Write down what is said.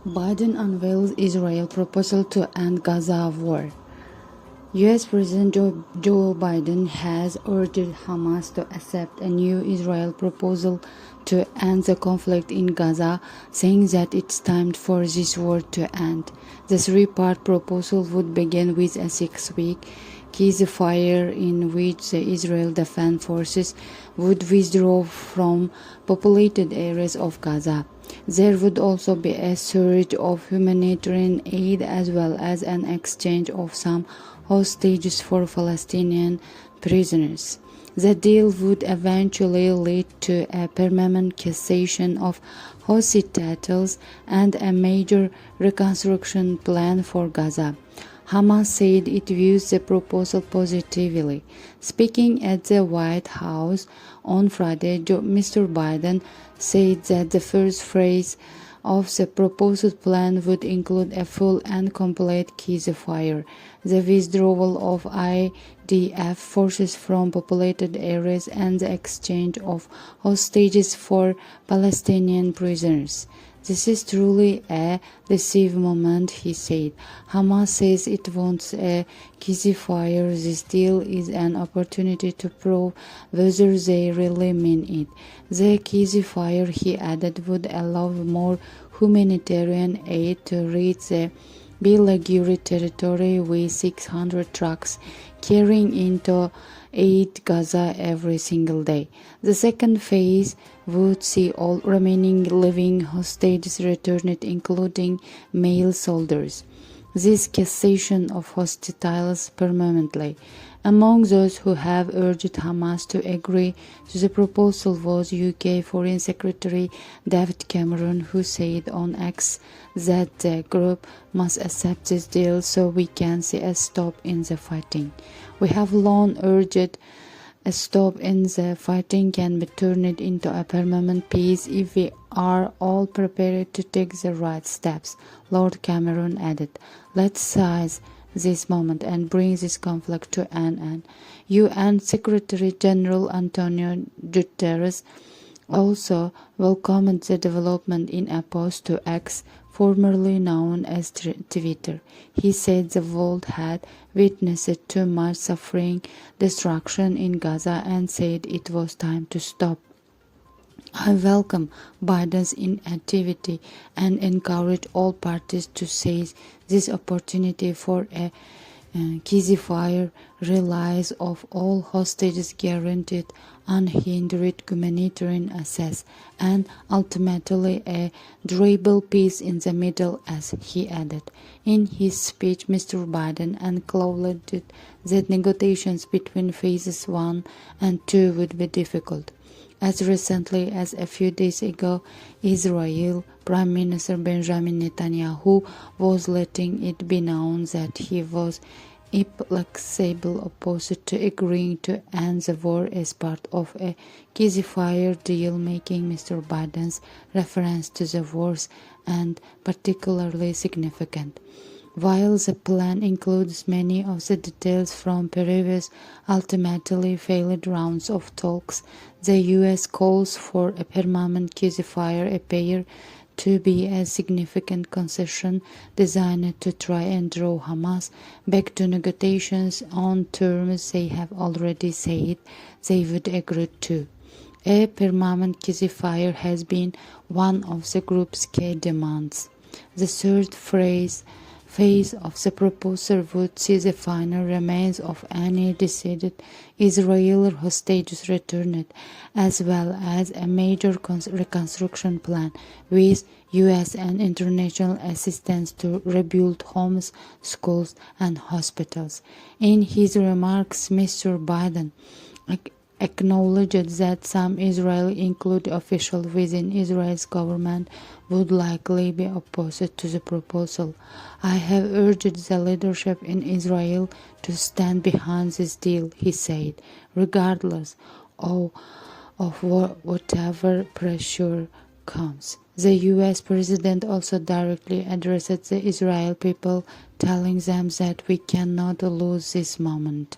Biden unveils Israel proposal to end Gaza war. U.S. President Joe Biden has urged Hamas to accept a new Israel proposal to end the conflict in Gaza, saying that it's time for this war to end. The three-part proposal would begin with a 6-week ceasefire in which the Israel Defense Forces would withdraw from populated areas of Gaza. There would also be a surge of humanitarian aid as well as an exchange of some hostages for Palestinian prisoners. The deal would eventually lead to a permanent cessation of hostages and a major reconstruction plan for Gaza. Hamas said it views the proposal positively. Speaking at the White House on Friday, Mr. Biden said that the first phase of the proposed plan would include a full and complete ceasefire, the withdrawal of IDF forces from populated areas, and the exchange of hostages for Palestinian prisoners. This is truly a decisive moment, he said. Hamas says it wants a ceasefire. This deal is an opportunity to prove whether they really mean it. The ceasefire, he added, would allow more humanitarian aid to reach the beleaguered territory with 600 trucks carrying into aid Gaza every single day. The second phase would see all remaining living hostages returned, including male soldiers. This cessation of hostages permanently. Among those who have urged Hamas to agree to the proposal was UK Foreign Secretary David Cameron, who said on X that the group must accept this deal so we can see a stop in the fighting. We have long urged a stop in the fighting can be turned into a permanent peace if we are all prepared to take the right steps, Lord Cameron added. Let's seize this moment and bring this conflict to an end. UN Secretary General Antonio Guterres also welcomed the development in a post to X, formerly known as Twitter. He said the world had witnessed too much suffering, destruction in Gaza, and said it was time to stop. I welcome Biden's inactivity and encourage all parties to seize this opportunity for a ceasefire, release of all hostages, guaranteed unhindered humanitarian access, and ultimately a durable peace in the Middle East, he added. In his speech, Mr. Biden acknowledged that negotiations between phases 1 and 2 would be difficult. As recently as a few days ago, Israel Prime Minister Benjamin Netanyahu was letting it be known that he was inflexible opposed to agreeing to end the war as part of a ceasefire deal, making Mr. Biden's reference to the wars and particularly significant. While the plan includes many of the details from previous ultimately failed rounds of talks, the U.S. calls for a permanent ceasefire appear to be a significant concession designed to try and draw Hamas back to negotiations on terms they have already said they would agree to. A permanent ceasefire has been one of the group's key demands. The third phase of the proposal would see the final remains of any decided Israeli hostages returned, as well as a major reconstruction plan with U.S. and international assistance to rebuild homes, schools, and hospitals. In his remarks, Mr. Biden acknowledged that some Israeli, including officials within Israel's government, would likely be opposed to the proposal. I have urged the leadership in Israel to stand behind this deal, he said, regardless of whatever pressure comes. The U.S. president also directly addressed the Israeli people, telling them that we cannot lose this moment.